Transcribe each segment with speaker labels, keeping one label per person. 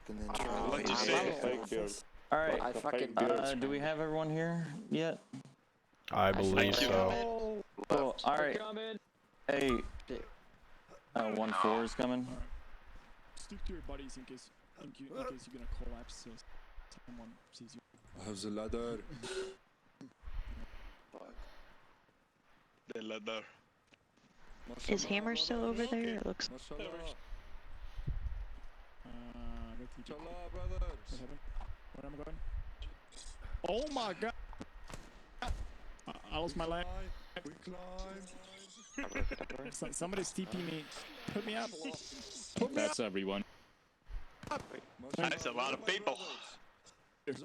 Speaker 1: and then try
Speaker 2: What
Speaker 1: to
Speaker 2: you say?
Speaker 3: All right.
Speaker 4: I fucking
Speaker 3: Do we have everyone here yet?
Speaker 5: I believe
Speaker 2: you.
Speaker 5: so.
Speaker 3: Cool. All right. Hey. 1-4 is coming.
Speaker 6: Stick to your buddies in case you're gonna collapse. So someone sees you.
Speaker 1: I have the ladder.
Speaker 2: The ladder.
Speaker 7: Is Hammer still over there? It looks.
Speaker 1: Mashallah.
Speaker 6: Go to the
Speaker 1: Mashallah, brothers.
Speaker 6: What happened? Where am I going? Oh my god! I lost my leg.
Speaker 1: We climb.
Speaker 6: Somebody's TP me. Put me up. Put me
Speaker 8: That's everyone.
Speaker 2: That's a lot of people.
Speaker 6: up.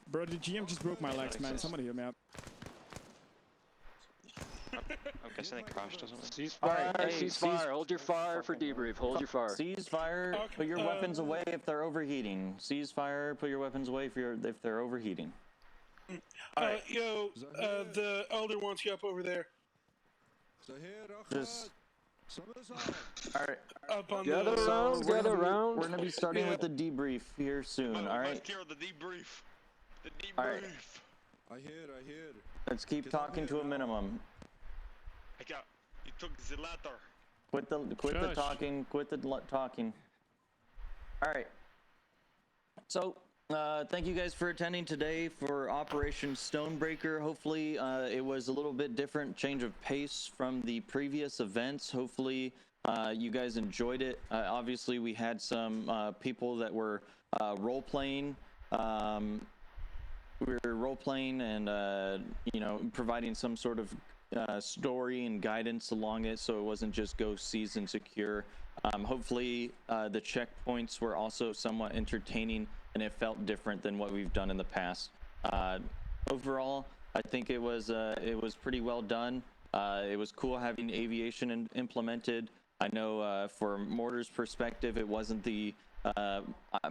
Speaker 6: Bro, the GM just broke my legs, man. Somebody help me out.
Speaker 4: I'm guessing they crashed or something.
Speaker 3: Alright, hey,
Speaker 4: Ceasefire. Hold your fire for debrief. Hold your fire.
Speaker 3: Cease fire. Put your weapons away if they're overheating. Cease fire. Put your weapons away if they're overheating.
Speaker 9: Yo, the elder wants you up over there.
Speaker 3: Just. Alright.
Speaker 9: Up on
Speaker 4: Gather
Speaker 9: the.
Speaker 4: around, gather around.
Speaker 3: We're gonna be starting with the debrief here soon. All right.
Speaker 2: The debrief. The debrief.
Speaker 3: All right.
Speaker 1: I hear.
Speaker 3: Let's keep talking to a minimum.
Speaker 2: You took the ladder.
Speaker 3: Quit the talking. Quit the talking. All right. So, thank you guys for attending today for Operation Stonebreaker. Hopefully, it was a little bit different, change of pace from the previous events. Hopefully, you guys enjoyed it. Obviously, we had some people that were role playing. We were role playing and providing some sort of story and guidance along it, so it wasn't just go seize and secure. Hopefully the checkpoints were also somewhat entertaining and it felt different than what we've done in the past. Overall, I think it was pretty well done. It was cool having aviation implemented. I know for Mortar's perspective, it wasn't the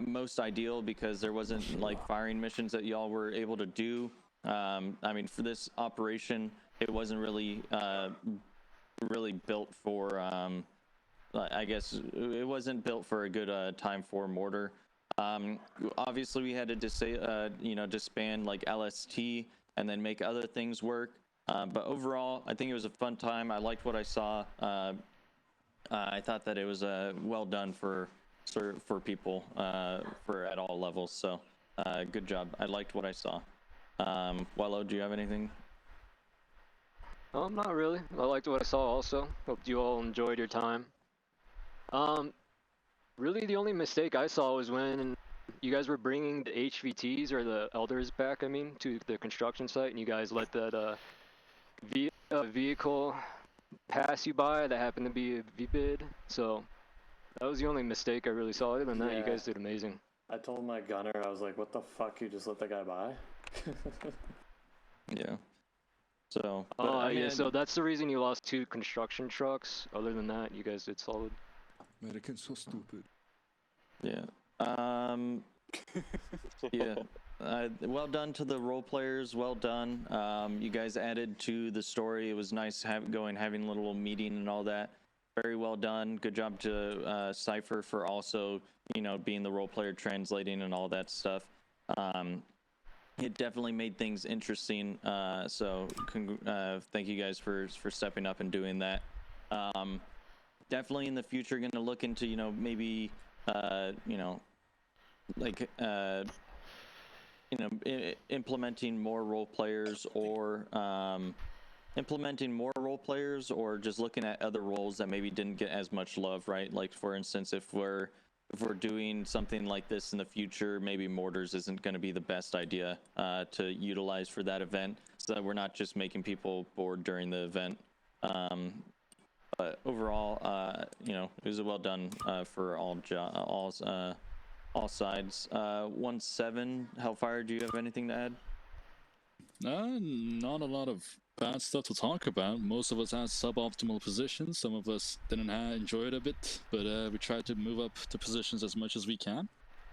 Speaker 3: most ideal because there wasn't like firing missions that y'all were able to do. I mean, for this operation, it wasn't really built for. I guess it wasn't built for a good time for Mortar. Obviously, we had to disband like LST and then make other things work. But overall, I think it was a fun time. I liked what I saw. I thought that it was well done for people for at all levels. So good job. I liked what I saw. Wello, do you have anything?
Speaker 4: Not really. I liked what I saw also. Hope you all enjoyed your time. Really the only mistake I saw was when you guys were bringing the HVTs or the elders back, I mean, to the construction site, and you guys let that vehicle pass you by that happened to be a V-bid. So that was the only mistake I really saw. Other than that, you guys did amazing.
Speaker 10: I told my gunner, I was like, what the fuck, you just let that guy by?
Speaker 3: Yeah. So.
Speaker 4: Yeah, so that's the reason you lost 2 construction trucks. Other than that, you guys did solid.
Speaker 1: Americans so stupid.
Speaker 3: Yeah. Yeah. Well done to the role players. Well done. You guys added to the story. It was nice having a little meeting and all that. Very well done. Good job to Cypher for also, being the role player, translating and all that stuff. It definitely made things interesting. So thank you guys for stepping up and doing that. Definitely in the future, going to look into, maybe, implementing more role players or just looking at other roles that maybe didn't get as much love, right? Like, for instance, if we're doing something like this in the future, maybe Mortars isn't going to be the best idea to utilize for that event, so that we're not just making people bored during the event. But overall, it was well done for all sides. 1-7, Hellfire, do you have anything to add?
Speaker 8: Not a lot of bad stuff to talk about. Most of us had suboptimal positions. Some of us didn't enjoy it a bit, but we tried to move up the positions as much as we can.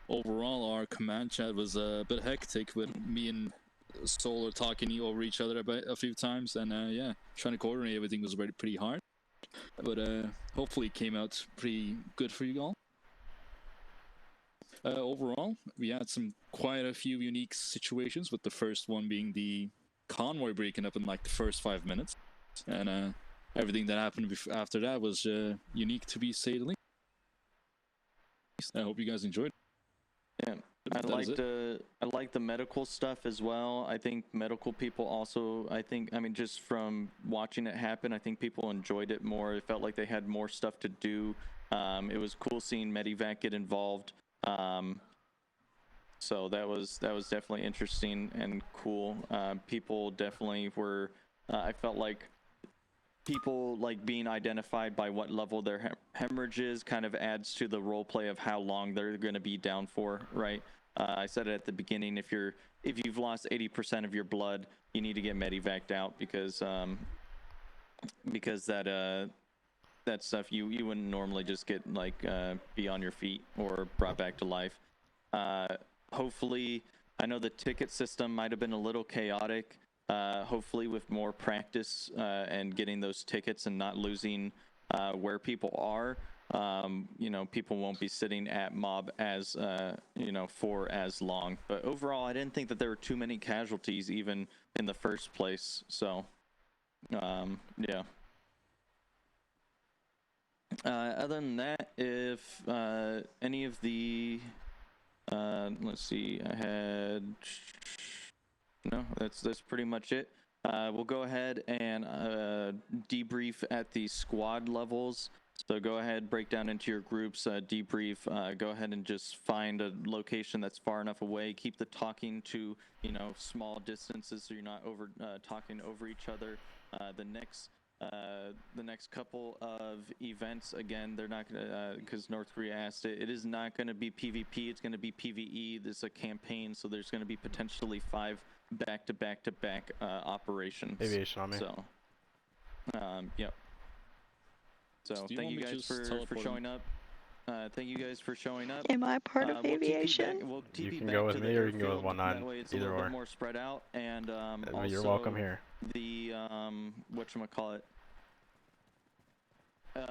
Speaker 8: Overall, our command chat was a bit hectic with me and Solar talking over each other a few times, and trying to coordinate everything was pretty hard. But hopefully it came out pretty good for you all. Overall, we had quite a few unique situations, with the first one being the convoy breaking up in like the first 5 minutes, and everything that happened after that was unique, to be say the least. I hope you guys enjoyed.
Speaker 3: Yeah, I like the medical stuff as well. I think medical people also, I mean, just from watching it happen, I think people enjoyed it more. It felt like they had more stuff to do. It was cool seeing Medivac get involved. So that was definitely interesting and cool. People definitely were, I felt like people like being identified by what level their hemorrhage is kind of adds to the role play of how long they're going to be down for, right? I said it at the beginning, if you've lost 80% of your blood, you need to get medevaced out, because that stuff you wouldn't normally just get like be on your feet or brought back to life. Hopefully, I know the ticket system might have been a little chaotic. Hopefully with more practice and getting those tickets and not losing where people are, you know, people won't be sitting at mob as you know, for as long. But overall, I didn't think that there were too many casualties even in the first place. So yeah. Other than that, if any of the let's see, I had, no, that's pretty much it. We'll go ahead and debrief at the squad levels. So go ahead, break down into your groups, debrief. Go ahead and just find a location that's far enough away. Keep the talking to, you know, small distances so you're not talking over each other. The next couple of events, again, they're not gonna, because North Korea asked it, it is not going to be PvP, it's going to be PvE. This is a campaign, so there's going to be potentially 5 back-to-back-to-back operations.
Speaker 5: Aviation on me.
Speaker 3: So, yep. So thank you guys for showing up. Thank you guys for showing up.
Speaker 7: Am I part of aviation?
Speaker 5: You can go with me or you can go with 1-9, either or.
Speaker 3: More spread out, and
Speaker 5: you're welcome here.
Speaker 3: The whatchamacallit,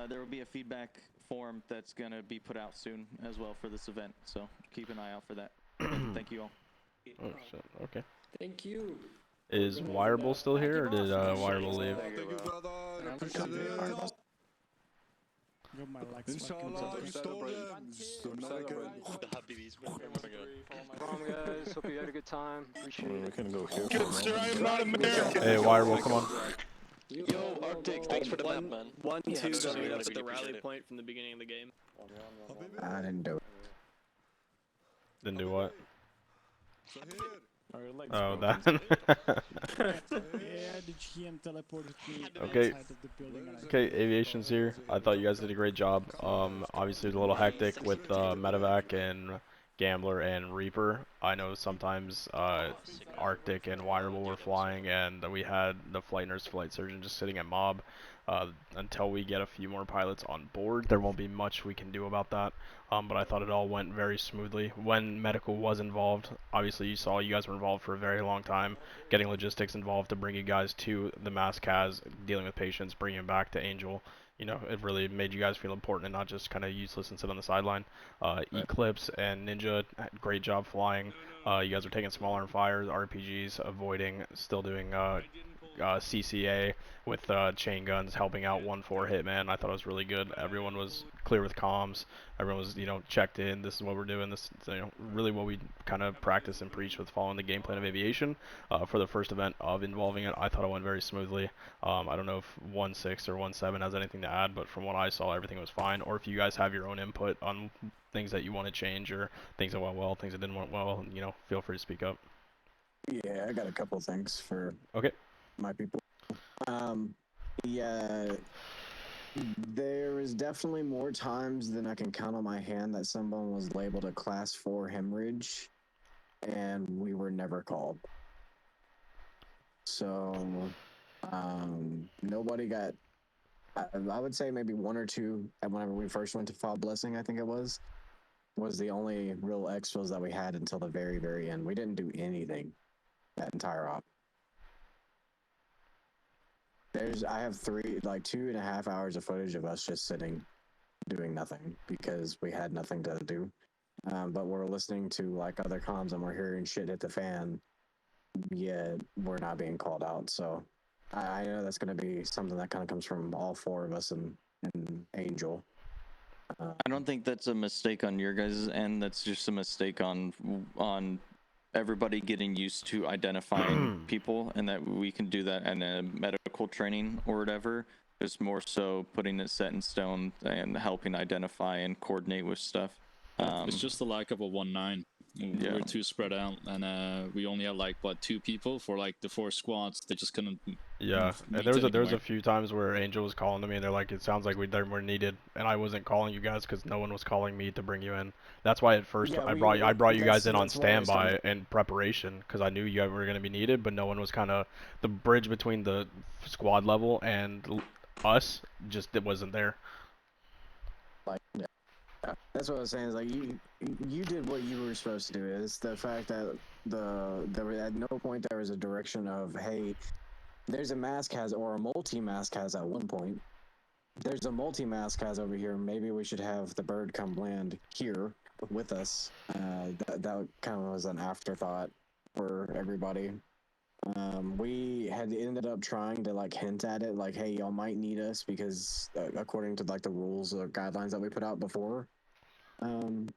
Speaker 3: there will be a feedback form that's gonna be put out soon as well for this event, so keep an eye out for that. Thank you all.
Speaker 5: Oh shit, okay.
Speaker 6: Thank you.
Speaker 5: Is Wirebull still here, or did Wirebull leave?
Speaker 1: Thank you, brother. I appreciate it.
Speaker 6: Got my legs
Speaker 1: Inshallah, restore them. Stonebreaker.
Speaker 4: Come on, guys. Hope you had a good time. Appreciate it.
Speaker 10: We can go here.
Speaker 9: Good, sir. I am not American.
Speaker 5: Hey, Wirebull, come on.
Speaker 11: Yo, Arctic, thanks for the map, man. 1-2
Speaker 2: so
Speaker 11: meet up
Speaker 2: much.
Speaker 11: at the rally point from the beginning of the game.
Speaker 12: I didn't do it.
Speaker 5: Didn't do what?
Speaker 6: Oh,
Speaker 5: that.
Speaker 6: Yeah, the GM teleported me
Speaker 5: Okay.
Speaker 6: outside of the building. And
Speaker 5: Okay, Aviation's here. I thought you guys did a great job. Obviously it was a little hectic with Medevac and Gambler and Reaper. I know sometimes Arctic and Wirebull were flying, and we had the flight nurse, flight surgeon just sitting at mob. Until we get a few more pilots on board, there won't be much we can do about that. But I thought it all went very smoothly. When medical was involved, obviously you saw you guys were involved for a very long time, getting logistics involved to bring you guys to the mass CAS, dealing with patients, bringing them back to Angel. You know, it really made you guys feel important and not just kind of useless and sit on the sideline. Eclipse and Ninja, great job flying. You guys are taking small arm fires, RPGs, avoiding, still doing CCA with chain guns, helping out 1-4 Hitman. I thought it was really good. Everyone was clear with comms. Everyone was, you know, checked in. This is what we're doing. This is, you know, really what we kind of practice and preach with following the game plan of aviation. For the first event of involving it, I thought it went very smoothly. I don't know if 1-6 or 1-7 has anything to add, but from what I saw, everything was fine. Or if you guys have your own input on things that you want to change, or things that went well, things that didn't went well, you know, feel free to speak up.
Speaker 12: Yeah, I got a couple things for my people. Yeah, there is definitely more times than I can count on my hand that someone was labeled a class 4 hemorrhage, and we were never called. So, nobody got, I would say maybe 1 or 2, and whenever we first went to Fall Blessing, I think it was the only real exfils that we had until the very, very end. We didn't do anything that entire op. I have 2.5 hours of footage of us just sitting, doing nothing, because we had nothing to do. but we're listening to like other comms and we're hearing shit hit the fan, yet we're not being called out. So I know that's going to be something that kind of comes from all four of us and Angel.
Speaker 3: I don't think that's a mistake on your guys' end. That's just a mistake on everybody getting used to identifying people, and that we can do that in a medical training or whatever. Just more so putting it set in stone and helping identify and coordinate with stuff.
Speaker 8: It's just the lack of a 1-9.
Speaker 3: Yeah.
Speaker 8: We're too spread out, and we only had like what 2 people for like the 4 squads. They just couldn't.
Speaker 5: Yeah, and there was a few times where Angel was calling to me, and they're like, "It sounds like we're needed," and I wasn't calling you guys because no one was calling me to bring you in. That's why at first I brought you guys in on standby in preparation because I knew you guys were gonna be needed, but no one was kind of the bridge between the squad level and us. Just it wasn't there.
Speaker 12: Like, yeah. That's what I was saying. Is like you did what you were supposed to do. Is the fact that there was at no point there was a direction of, hey, there's a mask has or a multi-mask has at one point. There's a multi-mask has over here. Maybe we should have the bird come land here with us. That kind of was an afterthought for everybody. We had ended up trying to like hint at it, like, hey, y'all might need us because according to like the rules or guidelines that we put out before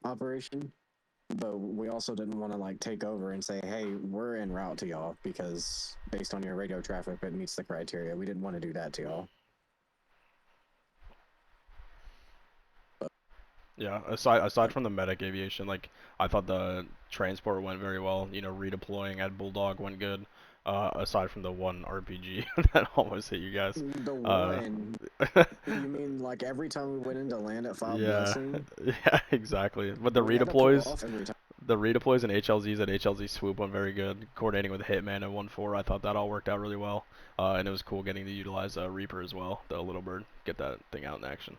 Speaker 12: operation. But we also didn't want to like take over and say, hey, we're en route to y'all because based on your radio traffic, it meets the criteria. We didn't want to do that to y'all.
Speaker 5: Yeah, aside from the medic aviation, like I thought the transport went very well. You know, redeploying at Bulldog went good. Aside from the one RPG that almost hit you guys.
Speaker 12: The one? You mean like every time we went into land at File Blessing?
Speaker 5: Yeah, exactly. But the redeploys and HLZs at HLZ swoop went very good. Coordinating with Hitman and 1-4, I thought that all worked out really well. And it was cool getting to utilize Reaper as well, the little bird, get that thing out in action.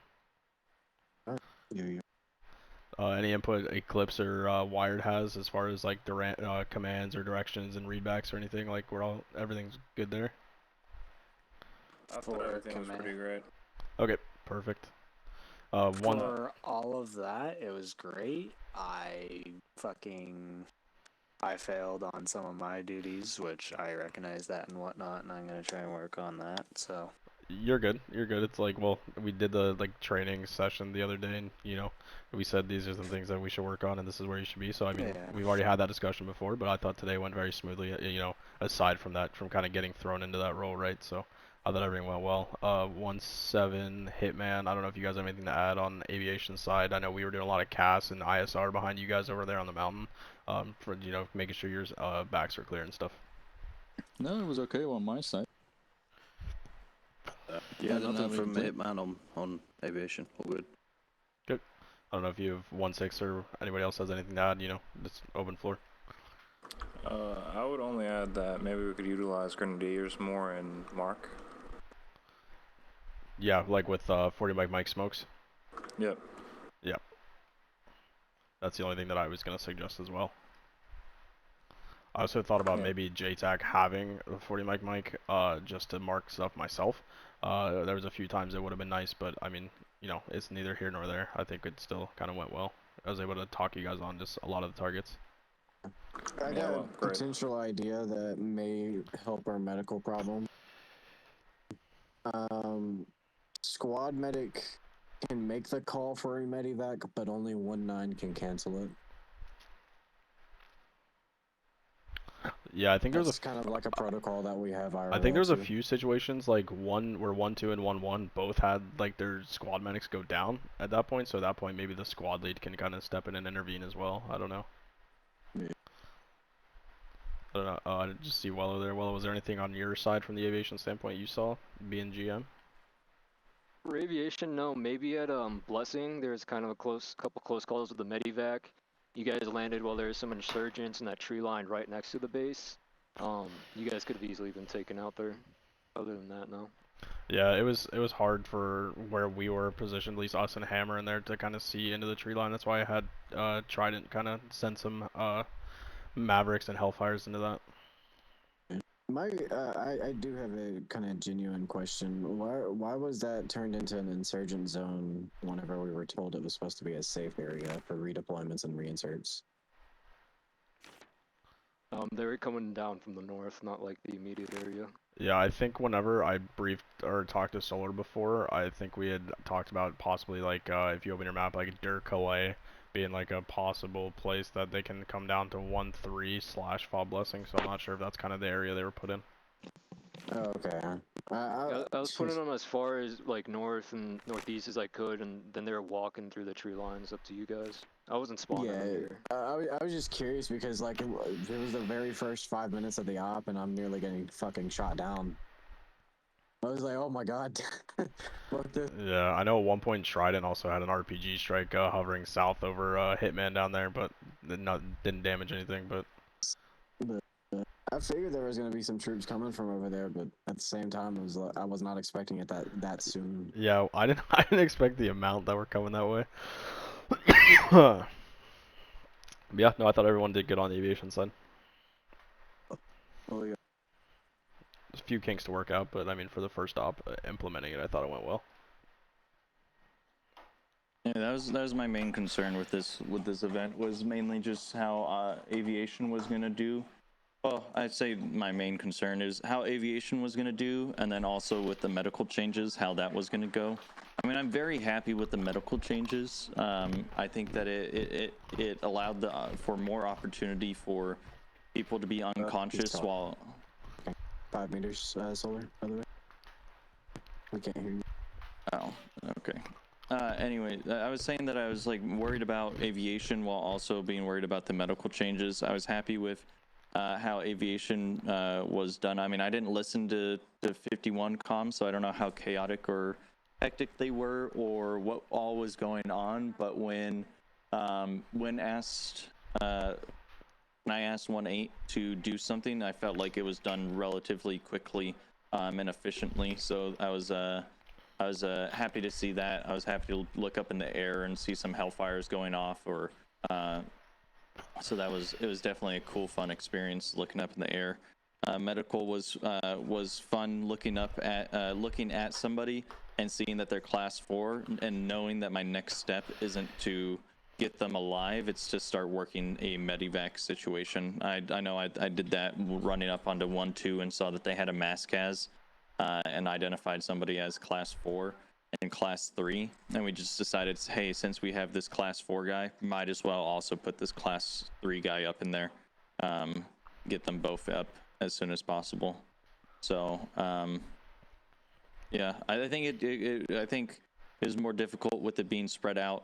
Speaker 5: Any input Eclipse or Wired has as far as like commands or directions and readbacks or anything? Like everything's good there.
Speaker 13: I thought everything was pretty great.
Speaker 5: Okay, perfect.
Speaker 13: For all of that, it was great. I failed on some of my duties, which I recognize that and whatnot, and I'm gonna try and work on that. So.
Speaker 5: You're good. It's like, well, we did the like training session the other day, and you know, we said these are some things that we should work on, and this is where you should be. So I mean, we've already had that discussion before, but I thought today went very smoothly. You know, aside from that, from kind of getting thrown into that role, right? So I thought everything went well. 1-7 Hitman. I don't know if you guys have anything to add on the aviation side. I know we were doing a lot of CAS and ISR behind you guys over there on the mountain, for you know making sure your backs are clear and stuff.
Speaker 8: No, it was okay on my side.
Speaker 11: Yeah, nothing from Hitman on aviation. All good.
Speaker 5: Good. I don't know if you have 1-6 or anybody else has anything to add. You know, it's open floor.
Speaker 14: I would only add that maybe we could utilize Grenadiers more in Mark.
Speaker 5: Yeah, like with 40 Mike smokes.
Speaker 14: Yep.
Speaker 5: Yep. That's the only thing that I was gonna suggest as well. I also thought about maybe JTAC having the 40 Mike just to mark stuff myself. There was a few times it would have been nice, but I mean, you know, it's neither here nor there. I think it still kind of went well. I was able to talk you guys on just a lot of the targets.
Speaker 12: I got a potential idea that may help our medical problem. Squad medic can make the call for a medivac, but only 1-9 can cancel it.
Speaker 5: Yeah, I think
Speaker 12: that's kind of like a protocol that we have.
Speaker 5: I think there's a few situations like where 1-2 and 1-1 both had like their squad medics go down at that point. So at that point, maybe the squad lead can kind of step in and intervene as well. I don't know.
Speaker 12: Yeah.
Speaker 5: I don't know. I didn't just see Wello there. Wello, was there anything on your side from the aviation standpoint you saw being GM?
Speaker 4: For aviation, no. Maybe at Blessing, there's kind of a couple close calls with the medivac. You guys landed while there was some insurgents in that tree line right next to the base. You guys could have easily been taken out there. Other than that, no.
Speaker 5: Yeah, it was hard for where we were positioned, at least us and Hammer in there, to kind of see into the tree line. That's why I had Trident kind of send some Mavericks and Hellfires into that.
Speaker 12: I do have a kind of genuine question. Why was that turned into an insurgent zone whenever we were told it was supposed to be a safe area for redeployments and reinserts?
Speaker 4: They were coming down from the north, not like the immediate area.
Speaker 5: Yeah, I think whenever I briefed or talked to Solar before, I think we had talked about possibly like if you open your map, like Durkalay being like a possible place that they can come down to 1-3/Fall Blessing. So I'm not sure if that's kind of the area they were put in.
Speaker 12: Oh, okay.
Speaker 4: I was putting them as far as like north and northeast as I could, and then they were walking through the tree lines up to you guys. I wasn't spawning them here.
Speaker 12: I was just curious because like it was the very first 5 minutes of the op, and I'm nearly getting fucking shot down. I was like, oh my god. What the?
Speaker 5: Yeah, I know at one point Trident also had an RPG strike hovering south over Hitman down there, but didn't damage anything. But
Speaker 12: I figured there was gonna be some troops coming from over there, but at the same time, I was not expecting it that soon.
Speaker 5: yeah, I didn't expect the amount that were coming that way. Yeah, no, I thought everyone did good on the aviation side.
Speaker 12: Oh yeah.
Speaker 5: There's a few kinks to work out, but I mean, for the first op, implementing it, I thought it went well.
Speaker 3: Yeah, that was my main concern with this event, was mainly just how aviation was gonna do. Well, I'd say my main concern is how aviation was gonna do, and then also with the medical changes, how that was gonna go. I mean, I'm very happy with the medical changes. I think that it allowed for more opportunity for people to be unconscious while.
Speaker 12: 5 meters, Solar, by the way. We can't hear you.
Speaker 3: Oh, okay. Anyway, I was saying that I was like worried about aviation while also being worried about the medical changes. I was happy with how aviation was done. I mean, I didn't listen to 51 comms, so I don't know how chaotic or hectic they were or what all was going on. But when I asked 1-8 to do something, I felt like it was done relatively quickly and efficiently. So I was happy to see that. I was happy to look up in the air and see some hellfires going off, or so it was definitely a cool, fun experience looking up in the air. Medical was fun looking at somebody and seeing that they're class 4 and knowing that my next step isn't to get them alive, it's to start working a medivac situation. I know I did that running up onto 1-2 and saw that they had a mass-cas and identified somebody as class 4 and class 3, and we just decided, hey, since we have this class 4 guy, might as well also put this class 3 guy up in there, get them both up as soon as possible. So yeah, I think I think it was more difficult with it being spread out.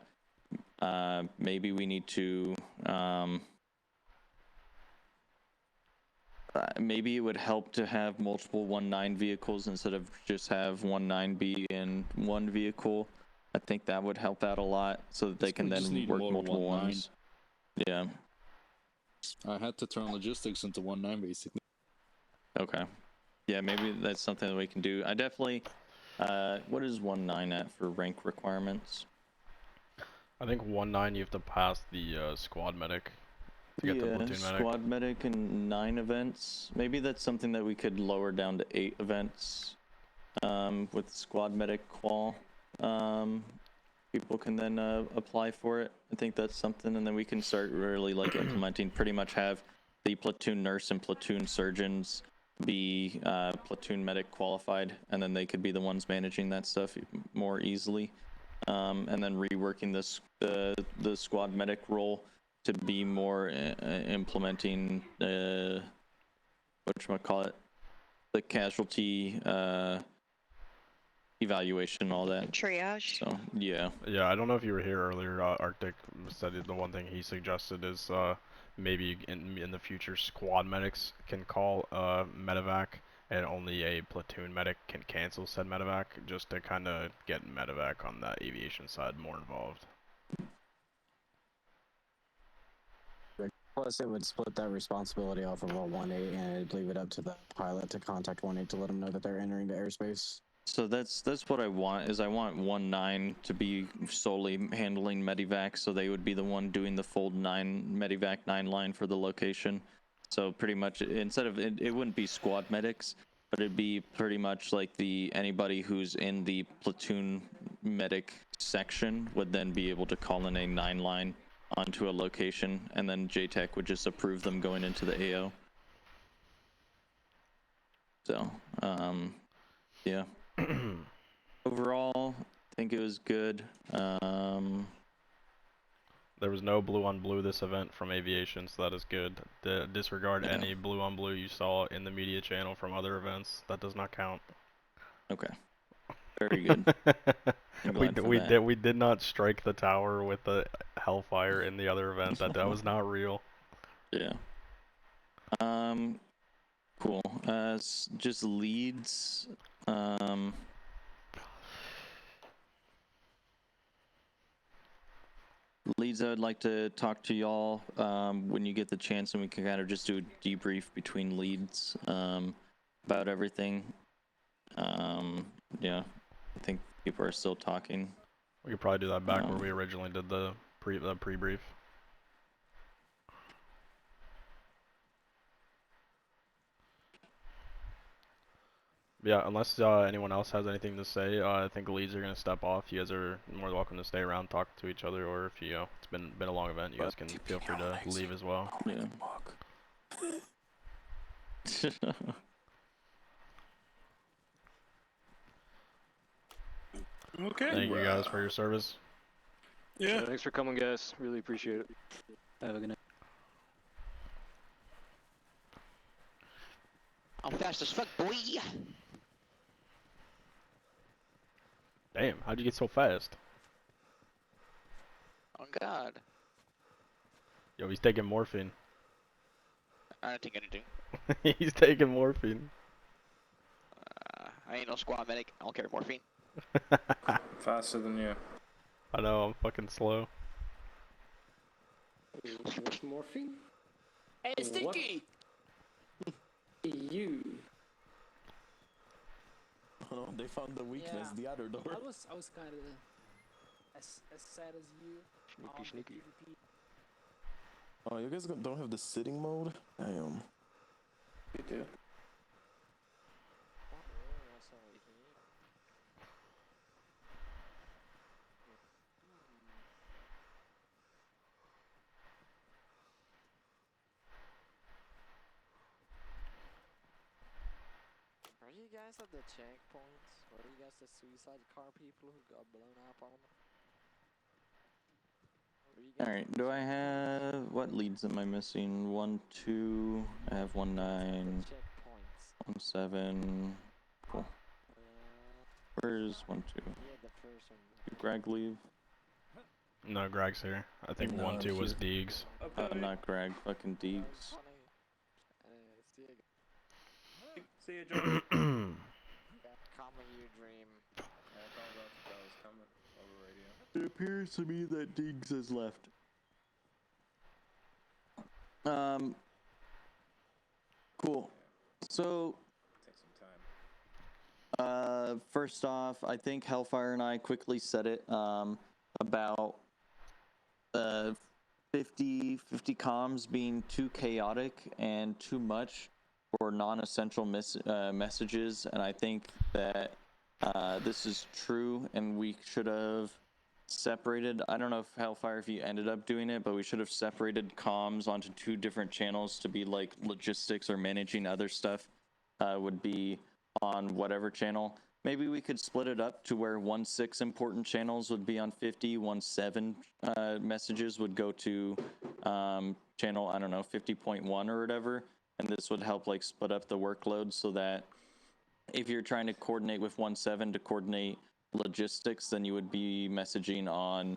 Speaker 3: Maybe we need to maybe it would help to have multiple 1-9 vehicles instead of just have 1-9 be in one vehicle. I think that would help out a lot, so that they can then work multiple ones. Yeah.
Speaker 8: I had to turn logistics into 1-9 basically.
Speaker 3: Okay. Yeah, maybe that's something that we can do. I definitely. What is 1-9 at for rank requirements?
Speaker 5: I think 1-9 you have to pass the squad medic to get the platoon medic.
Speaker 3: Squad medic and 9 events. Maybe that's something that we could lower down to 8 events with squad medic qual. People can then apply for it. I think that's something, and then we can start really like implementing, pretty much have the platoon nurse and platoon surgeons be platoon medic qualified, and then they could be the ones managing that stuff more easily. And then reworking the squad medic role to be more implementing whatchamacallit, the casualty evaluation, all that.
Speaker 7: Triage.
Speaker 3: So yeah.
Speaker 5: Yeah, I don't know if you were here earlier. Arctic said the one thing he suggested is maybe in the future squad medics can call medevac, and only a platoon medic can cancel said medevac, just to kind of get medevac on that aviation side more involved.
Speaker 12: Plus, it would split that responsibility off of a 1-8, and it'd leave it up to the pilot to contact 1-8 to let them know that they're entering the airspace.
Speaker 3: So that's what I want, is I want 1-9 to be solely handling medivac, so they would be the one doing the full 9 medivac 9 line for the location. So pretty much, instead of it wouldn't be squad medics, but it'd be pretty much like anybody who's in the platoon medic section would then be able to call in a 9-line onto a location, and then JTAC would just approve them going into the AO. So, yeah. Overall, I think it was good.
Speaker 5: There was no blue on blue this event from aviation, so that is good. Disregard any blue on blue you saw in the media channel from other events. That does not count.
Speaker 3: Okay. Very good.
Speaker 5: We did not strike the tower with the Hellfire in the other event. That was not real.
Speaker 3: Yeah. Cool. Just leads. Leads, I would like to talk to y'all when you get the chance, and we can kind of just do a debrief between leads about everything. Yeah, I think people are still talking.
Speaker 5: We could probably do that back where we originally did the pre-brief. Yeah, unless anyone else has anything to say, I think the leads are gonna step off. You guys are more than welcome to stay around, talk to each other, or if it's been a long event, you guys can feel free to leave as well.
Speaker 3: Yeah.
Speaker 9: Okay.
Speaker 5: Thank you guys for your service.
Speaker 9: Yeah.
Speaker 4: Thanks for coming, guys. Really appreciate it.
Speaker 11: Have a good night.
Speaker 15: I'm fast as fuck, boy.
Speaker 5: Damn, how'd you get so fast?
Speaker 15: Oh God.
Speaker 5: Yo, he's taking morphine.
Speaker 15: I don't take anything.
Speaker 5: He's taking morphine.
Speaker 15: I ain't no squad medic. I don't carry morphine.
Speaker 14: Faster than you.
Speaker 5: I know, I'm fucking slow.
Speaker 11: Morphine?
Speaker 15: Hey, Stinky!
Speaker 11: You.
Speaker 16: Oh, they found the weakness, the other door.
Speaker 17: I was kind of as sad as you.
Speaker 4: Sneaky.
Speaker 16: Oh, you guys don't have the sitting mode? Damn.
Speaker 11: You do.
Speaker 17: Are you guys at the checkpoints? Or are you guys the suicide car people who got blown up on them?
Speaker 3: Alright, do I have... What leads am I missing? 1, 2... I have 1, 9... 1, 7... Cool. Where's 1, 2? Did Greg leave?
Speaker 5: No, Greg's here. I think 1, 2 was Deegs.
Speaker 3: Not Greg, fucking Deegs.
Speaker 14: See you, George.
Speaker 17: Coming you dream.
Speaker 3: It appears to me that Deegs has left. Cool. So, first off, I think Hellfire and I quickly said it about 50 comms being too chaotic and too much for non-essential messages, and I think that this is true, and we should have separated. I don't know if Hellfire, if you ended up doing it, but we should have separated comms onto 2 different channels to be like logistics or managing other stuff would be on whatever channel. Maybe we could split it up to where 1.6 important channels would be on 50, 1.7 messages would go to channel, I don't know, 50.1 or whatever. And this would help like split up the workload so that if you're trying to coordinate with 1.7 to coordinate logistics, then you would be messaging on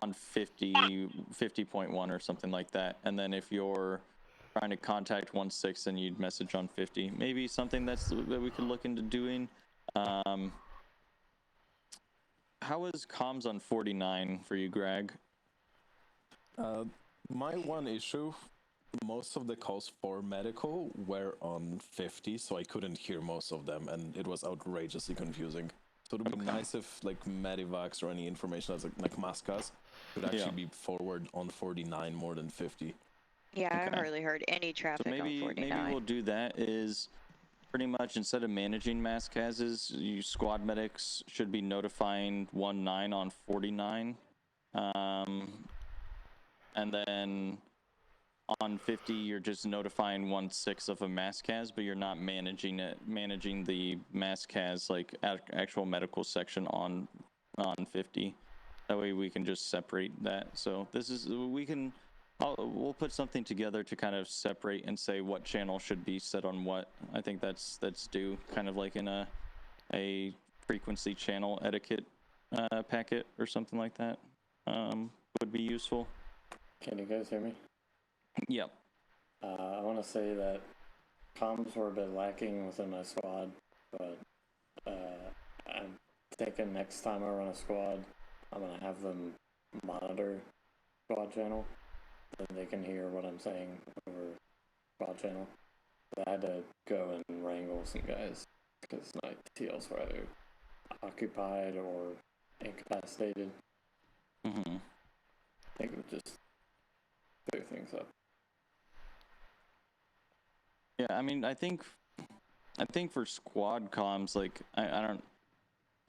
Speaker 3: 50.1 or something like that. And then if you're trying to contact 1.6, then you'd message on 50. Maybe something that we could look into doing. How is comms on 49 for you, Greg?
Speaker 16: My one issue, most of the calls for medical were on 50, so I couldn't hear most of them, and it was outrageously confusing. So it would be nice if like Medivacs or any information that's like Mascas could actually be forward on 49 more than 50.
Speaker 7: Yeah, I
Speaker 3: Okay.
Speaker 7: hardly heard any traffic
Speaker 3: So
Speaker 7: on
Speaker 3: maybe
Speaker 7: 49.
Speaker 3: we'll do that is pretty much instead of managing mass cases, you squad medics should be notifying 1-9 on 49. And then on 50 you're just notifying 1-6 of a mass cas, but you're not managing the mass cas like actual medical section on 50. That way we can just separate that. So this is we'll put something together to kind of separate and say what channel should be set on what. I think that's due kind of like in a frequency channel etiquette packet or something like that. Would be useful.
Speaker 10: Can you guys hear me?
Speaker 3: Yep.
Speaker 10: I want to say that comms were a bit lacking within my squad, but I'm thinking next time I run a squad, I'm going to have them monitor squad channel, so they can hear what I'm saying over squad channel. But I had to go and wrangle some guys, because my TLs were either occupied or incapacitated.
Speaker 3: Mm-hmm.
Speaker 10: I think it would just clear things up.
Speaker 3: Yeah, I mean, I think for squad comms, like I don't.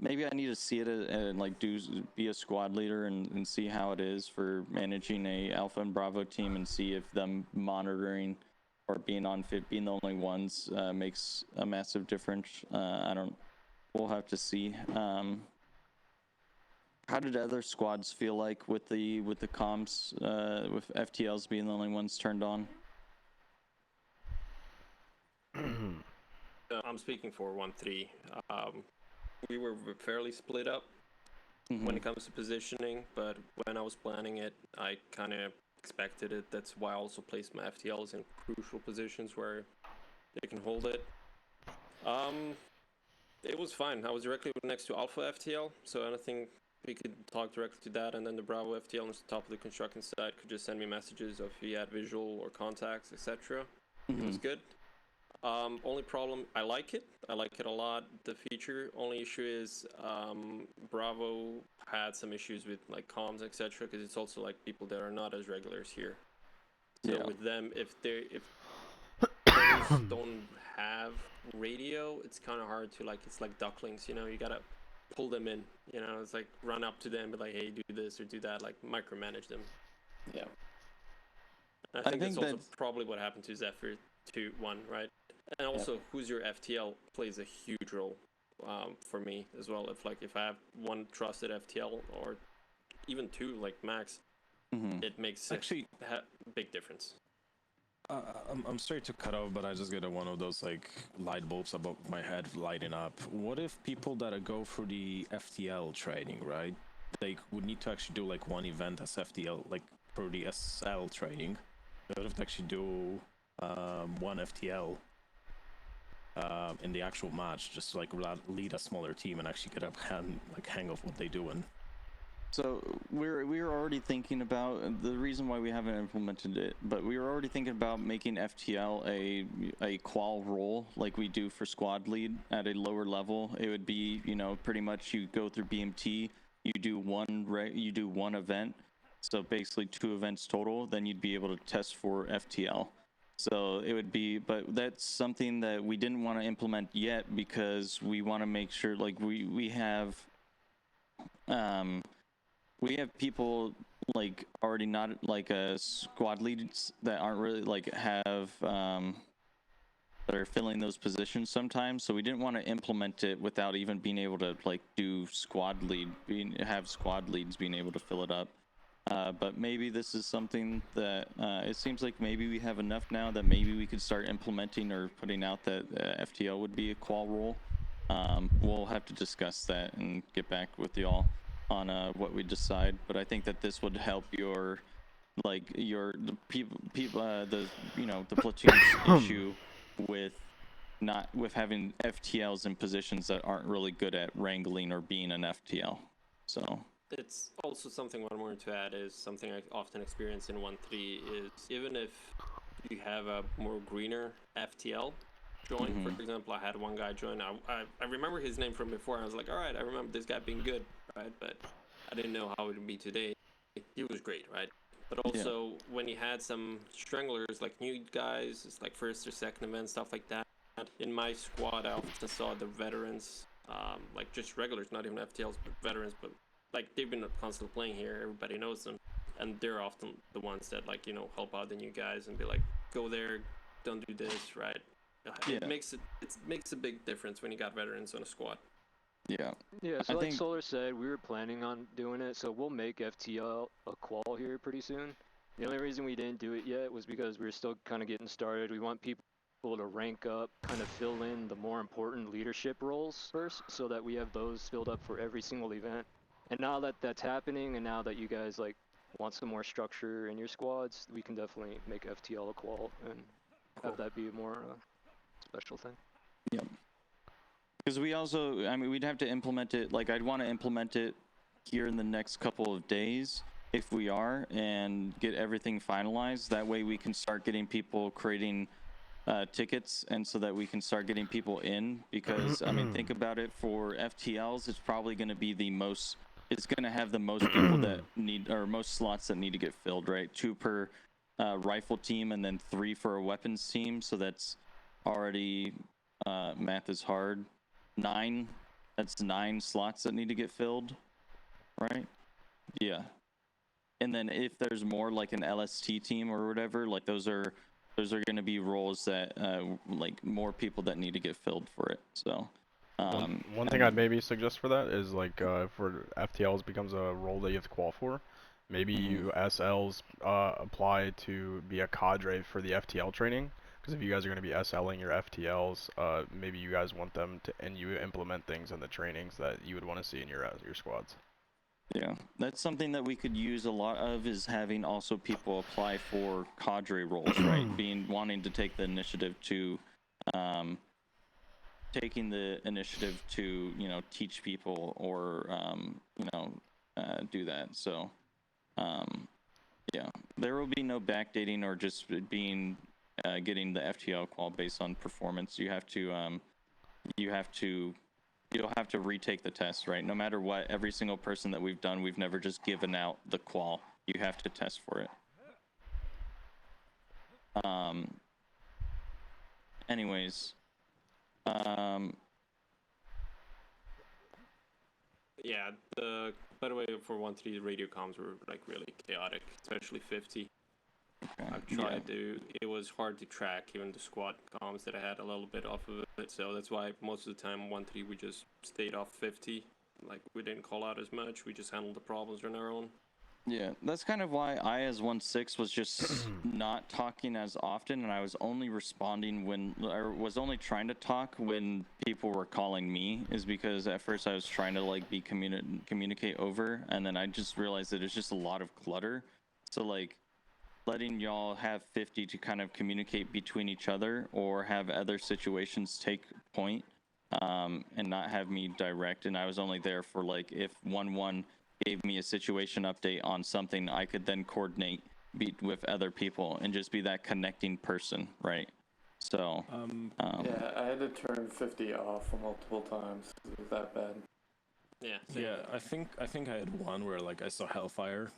Speaker 3: Maybe I need to see it and like be a squad leader and see how it is for managing a Alpha and Bravo team and see if them monitoring or being on fit, being the only ones makes a massive difference. We'll have to see. How did other squads feel like with the comms, with FTLs being the only ones turned on?
Speaker 11: I'm speaking for 1-3. We were fairly split up when it comes to positioning, but when I was planning it, I kind of expected it. That's why I also placed my FTLs in crucial positions where they can hold it. It was fine. I was directly next to Alpha FTL, so anything we could talk directly to that, and then the Bravo FTL on the top of the construction site could just send me messages of if he had visual or contacts, etc. It was good. Only problem, I like it a lot, the feature. Only issue is Bravo had some issues with like comms, etc., because it's also like people that are not as regulars here. So with them, if those don't have radio, it's kind of hard to, like, it's like ducklings, you know, you gotta pull them in, you know, it's like run up to them, be like, hey, do this or do that, like micromanage them.
Speaker 10: Yeah.
Speaker 11: I think that's also probably what happened to Zephyr 2-1, right? And also, who's your FTL plays a huge role for me as well. If I have one trusted FTL or even two, like max, it makes actually a big difference.
Speaker 16: I'm sorry to cut off, but I just get one of those like light bulbs above my head lighting up. What if people that go through the FTL training, right? They would need to actually do like one event as FTL, like for the SL training. They would have to actually do one FTL in the actual match, just to like lead a smaller team and actually get a hang of what they doing.
Speaker 3: So we're already thinking about the reason why we haven't implemented it, but we were already thinking about making FTL a qual role like we do for squad lead at a lower level. It would be, you know, pretty much you go through BMT, you do one event, so basically 2 events total, then you'd be able to test for FTL. So it would be, but that's something that we didn't want to implement yet because we want to make sure, like we have people like already not like squad leads that aren't really like have that are filling those positions sometimes. So we didn't want to implement it without even being able to like do squad lead, have squad leads being able to fill it up. But maybe this is something that it seems like maybe we have enough now that maybe we could start implementing or putting out that FTL would be a qual role. We'll have to discuss that and get back with y'all on what we decide. But I think that this would help the platoon's issue with having FTLs in positions that aren't really good at wrangling or being an FTL. So.
Speaker 11: It's also something I wanted to add is something I often experience in 1-3 is even if you have a more greener FTL join, for example, I had one guy join, I remember his name from before, I was like, alright, I remember this guy being good, right, but I didn't know how it would be today. He was great, right? But also when you had some stranglers like new guys, it's like first or second event, stuff like that. In my squad, I often saw the veterans, like just regulars, not even FTLs, but veterans, but like they've been constantly playing here. Everybody knows them, and they're often the ones that like help out the new guys and be like, go there, don't do this, right? It makes a big difference when you got veterans on a squad.
Speaker 3: Yeah.
Speaker 4: Yeah, so like Solar said, we were planning on doing it, so we'll make FTL a qual here pretty soon. The only reason we didn't do it yet was because we were still kind of getting started. We want people to rank up, kind of fill in the more important leadership roles first, so that we have those filled up for every single event. And now that that's happening, and now that you guys like want some more structure in your squads, we can definitely make FTL a qual and have that be a more special thing.
Speaker 3: Yep. Because we also, I mean, we'd have to implement it, like I'd want to implement it here in the next couple of days if we are, and get everything finalized. That way we can start getting people creating tickets, and so that we can start getting people in, because I mean, think about it, for FTLs, it's probably going to be the most, it's going to have the most people that need, or most slots that need to get filled, right? 2 per rifle team, and then 3 for a weapons team, so that's already, math is hard. 9, that's 9 slots that need to get filled, right? Yeah. And then if there's more, like an LST team or whatever, like those are going to be roles that like more people that need to get filled for it. So
Speaker 5: one thing I'd maybe suggest for that is like for FTLs becomes a role that you have to qual for, maybe you SLs apply to be a cadre for the FTL training. Because if you guys are going to be SLing your FTLs, maybe you guys want them to, and you implement things in the trainings that you would want to see in your squads.
Speaker 3: Yeah, that's something that we could use a lot of, is having also people apply for cadre roles, right? Wanting to take the initiative to, taking the initiative to, teach people or, do that. So, yeah, there will be no backdating or just being, getting the FTL qual based on performance. You'll have to retake the test, right? No matter what, every single person that we've done, we've never just given out the qual. You have to test for it. Anyways,
Speaker 11: yeah, by the way, for 1-3, the radio comms were like really chaotic, especially 50. I've tried to, it was hard to track even the squad comms that I had a little bit off of it, so that's why most of the time 1-3 we just stayed off 50. Like, we didn't call out as much, we just handled the problems on our own.
Speaker 3: Yeah, that's kind of why I, as 1-6, was just not talking as often, and I was only responding when, or was only trying to talk when people were calling me, is because at first I was trying to like communicate over, and then I just realized that it's just a lot of clutter. So like, letting y'all have 50 to kind of communicate between each other, or have other situations take point, and not have me direct. And I was only there for like, if 1-1 gave me a situation update on something, I could then coordinate with other people and just be that connecting person, right? So
Speaker 10: yeah, I had to turn 50 off multiple times. It was that bad.
Speaker 16: Yeah, I think I had one where like I saw Hellfire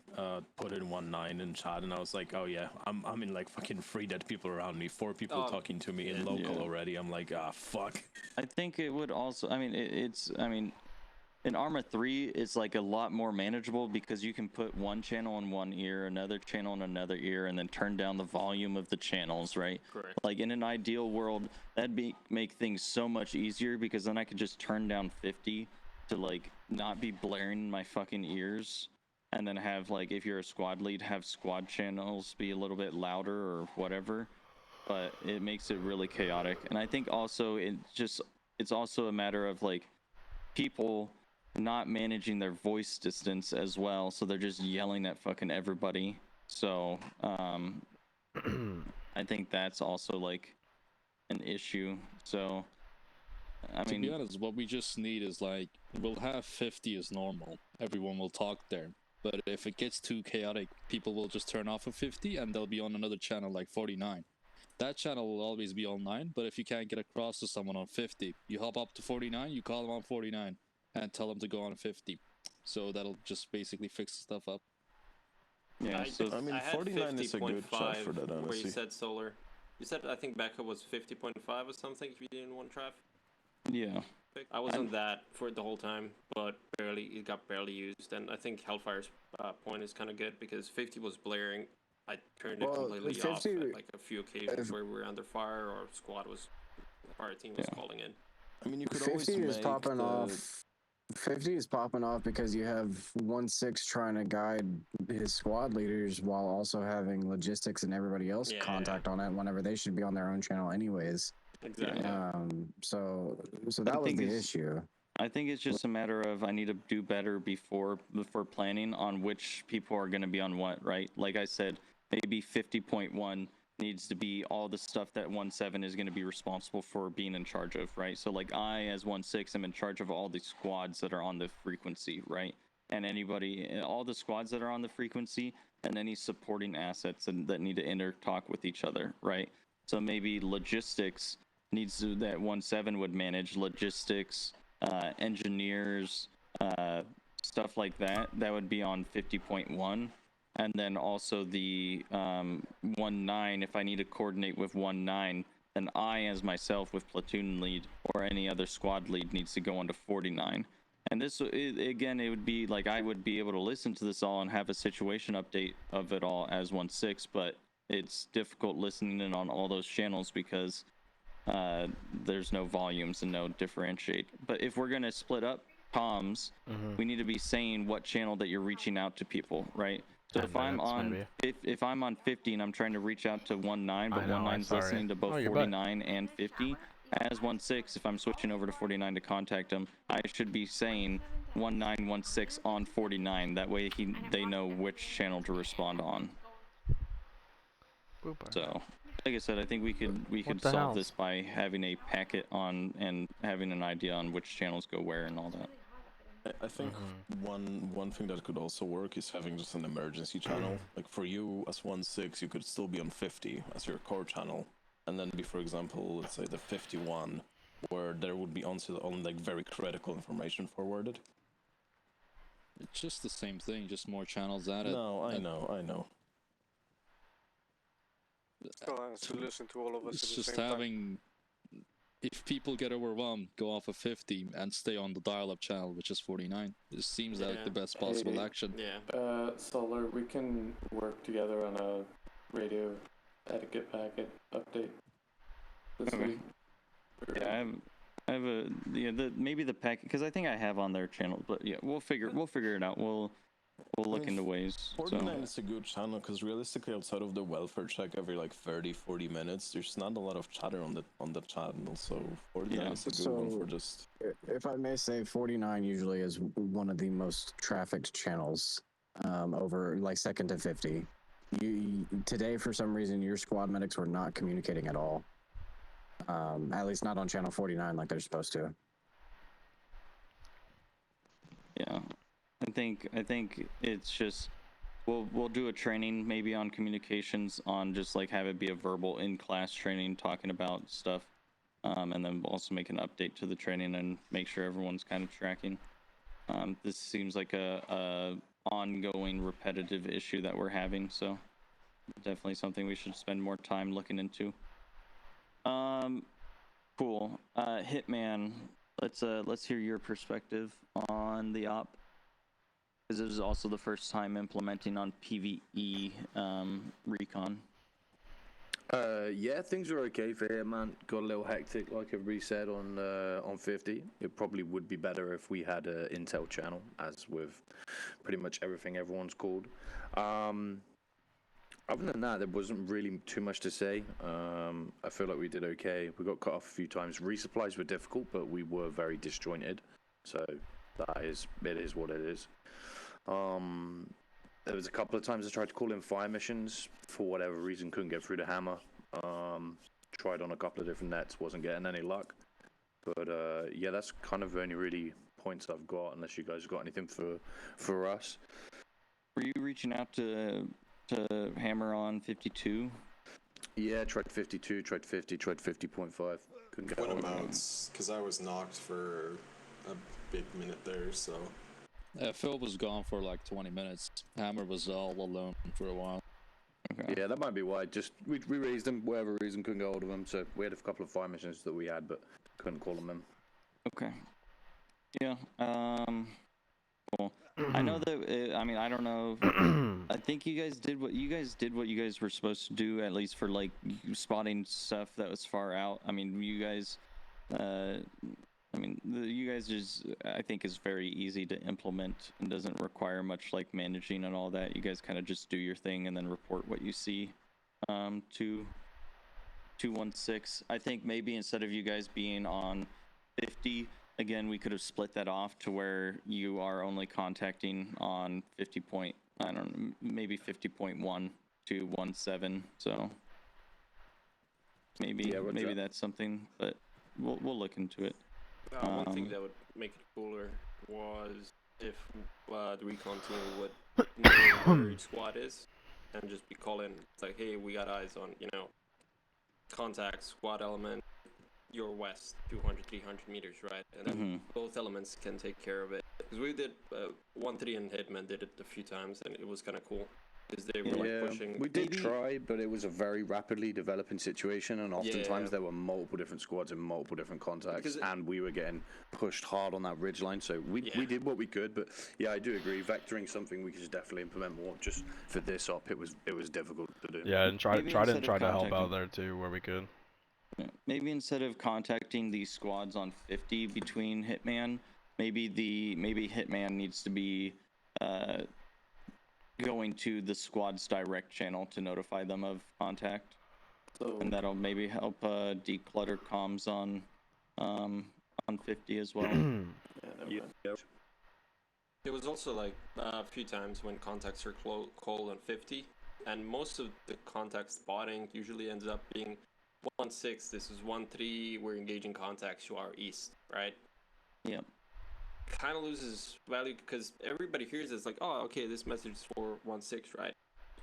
Speaker 16: put in 1-9 in chat, and I was like, oh yeah, I'm in like fucking 3 dead people around me, 4 people talking to me in local already. I'm like, fuck.
Speaker 3: I think it would also, I mean, in Arma 3, it's like a lot more manageable, because you can put one channel in one ear, another channel in another ear, and then turn down the volume of the channels, right?
Speaker 11: Correct.
Speaker 3: Like in an ideal world, that'd make things so much easier, because then I could just turn down 50 to like not be blaring in my fucking ears, and then have like, if you're a squad lead, have squad channels be a little bit louder or whatever. But it makes it really chaotic. And I think also it's also a matter of like people not managing their voice distance as well, so they're just yelling at fucking everybody. So I think that's also like an issue. So I mean,
Speaker 8: to be honest, what we just need is like, we'll have 50 as normal, everyone will talk there, but if it gets too chaotic, people will just turn off of 50 and they'll be on another channel like 49. That channel will always be online, but if you can't get across to someone on 50, you hop up to 49, you call them on 49 and tell them to go on 50. So that'll just basically fix the stuff up.
Speaker 3: Yeah, so
Speaker 16: I mean,
Speaker 11: I had
Speaker 16: 49 is a good shot for that,
Speaker 11: where you
Speaker 16: honestly.
Speaker 11: said solar. You said I think backup was 50.5 or something if you didn't want trap.
Speaker 3: yeah.
Speaker 11: I was on that for the whole time, but it got barely used, and I think Hellfire's point is kind of good because 50 was blaring. I turned it completely off at like a few occasions where we were under fire or fire team was calling in.
Speaker 16: I mean, you could
Speaker 12: 50
Speaker 16: always
Speaker 12: is
Speaker 16: make
Speaker 12: popping
Speaker 16: the...
Speaker 12: off. 50 is popping off because you have 1-6 trying to guide his squad leaders while also having logistics and everybody else contact on it whenever they should be on their own channel anyways.
Speaker 11: Exactly.
Speaker 12: So that was the issue.
Speaker 3: I think it's just a matter of I need to do better before planning on which people are going to be on what, right? Like I said, maybe 50.1 needs to be all the stuff that 1.7 is going to be responsible for being in charge of, right? So like I, as 1.6, am in charge of all the squads that are on the frequency, right? And all the squads that are on the frequency, and any supporting assets that need to intertalk with each other, right? So maybe logistics needs to, that 1.7 would manage logistics, engineers, stuff like that. That would be on 50.1. And then also the 1.9, if I need to coordinate with 1.9, then I, as myself with platoon lead or any other squad lead, needs to go onto 49. And this, again, it would be like I would be able to listen to this all and have a situation update of it all as 1.6, but it's difficult listening in on all those channels because there's no volumes and no differentiate. But if we're going to split up comms, we need to be saying what channel that you're reaching out to people, right? So if I'm on 50 and I'm trying to reach out to 1.9, but 1.9's listening to both 49 and 50, as 1.6, if I'm switching over to 49 to contact him, I should be saying 1.9, 1.6 on 49. That way they know which channel to respond on. So, like I said, I think we could solve this by having a packet on and having an idea on which channels go where and all that.
Speaker 16: I think one thing that could also work is having just an emergency channel. Like for you as 1.6, you could still be on 50 as your core channel, and then be, for example, let's say the 51, where there would be only like very critical information forwarded.
Speaker 8: It's just the same thing, just more channels added.
Speaker 16: No, I know.
Speaker 9: Still has to listen to all of us
Speaker 8: It's
Speaker 9: at the
Speaker 8: just
Speaker 9: same
Speaker 8: having, if people get overwhelmed, go off of 50 and stay on the dial-up channel, which is 49. It seems like the best possible action.
Speaker 11: Yeah. Solar, we can work together on a radio etiquette packet update this week.
Speaker 3: Yeah, I have maybe the packet, because I think I have on their channel, but yeah, we'll figure it out. We'll look into ways.
Speaker 16: 49 is a good channel because realistically, outside of the welfare check every like 30-40 minutes, there's not a lot of chatter on the channel. So 49 is a good one for just.
Speaker 12: If I may say, 49 usually is one of the most trafficked channels, over like second to 50. Today, for some reason, your squad medics were not communicating at all. At least not on channel 49 like they're supposed to.
Speaker 3: Yeah. I think it's just we'll do a training maybe on communications, on just like have it be a verbal in-class training talking about stuff, and then we'll also make an update to the training and make sure everyone's kind of tracking. This seems like a ongoing repetitive issue that we're having, so definitely something we should spend more time looking into. Cool. Hitman, let's hear your perspective on the op. Because this is also the first time implementing on PvE recon.
Speaker 18: Yeah, things are okay for here, man. Got a little hectic, like everybody said, on 50. It probably would be better if we had an intel channel, as with pretty much everything everyone's called. Other than that, there wasn't really too much to say. I feel like we did okay. We got cut off a few times. Resupplies were difficult, but we were very disjointed. So it is what it is. There was a couple of times I tried to call in fire missions for whatever reason, couldn't get through the hammer. Tried on a couple of different nets, wasn't getting any luck. But yeah, that's kind of the only really points I've got, unless you guys got anything for us.
Speaker 3: Were you reaching out to hammer on 52?
Speaker 18: Yeah, tried 52, tried 50, tried 50.5. Couldn't get
Speaker 1: What amounts? Because I was knocked for a big minute there, so.
Speaker 8: Phil was gone for like 20 minutes. Hammer was all alone for a while.
Speaker 3: Okay.
Speaker 18: Yeah, that might be why. Just we raised them, whatever reason, couldn't get hold of them. So we had a couple of fire missions that we had, but couldn't call them in.
Speaker 3: Okay. Yeah. Cool. I know that. I mean, I don't know. I think you guys did what you guys were supposed to do, at least for like spotting stuff that was far out. I mean, you guys. You guys I think is very easy to implement and doesn't require much like managing and all that. You guys kind of just do your thing and then report what you see. To 216. I think maybe instead of you guys being on 50. Again, we could have split that off to where you are only contacting on 50.1 to 17. So maybe that's something, but we'll look into it.
Speaker 11: One thing that would make it cooler was if the recon team would know where each squad is and just be calling. It's like, hey, we got eyes on, contact squad element. Your west 200 300 meters, right? And then both elements can take care of it, because we did 1-3 and Hitman did it a few times, and it was kind of cool because they were like pushing.
Speaker 18: We did try, but it was a very rapidly developing situation, and oftentimes there were multiple different squads and multiple different contacts, and we were getting pushed hard on that ridge line. So we did what we could, but yeah, I do agree. Vectoring something we could definitely implement more. Just for this op, it was difficult to do.
Speaker 5: Yeah, and try to help out there too where we could.
Speaker 3: Yeah. Maybe instead of contacting these squads on 50 between Hitman, maybe Hitman needs to be going to the squad's direct channel to notify them of contact, and that'll maybe help declutter comms on 50 as well.
Speaker 11: There was also like a few times when contacts are called on 50, and most of the contact spotting usually ends up being 1-6, this is 1-3, we're engaging contacts to our east, right?
Speaker 3: Yeah.
Speaker 11: Kind of loses value because everybody hears it's like, oh, okay, this message is for 1-6, right?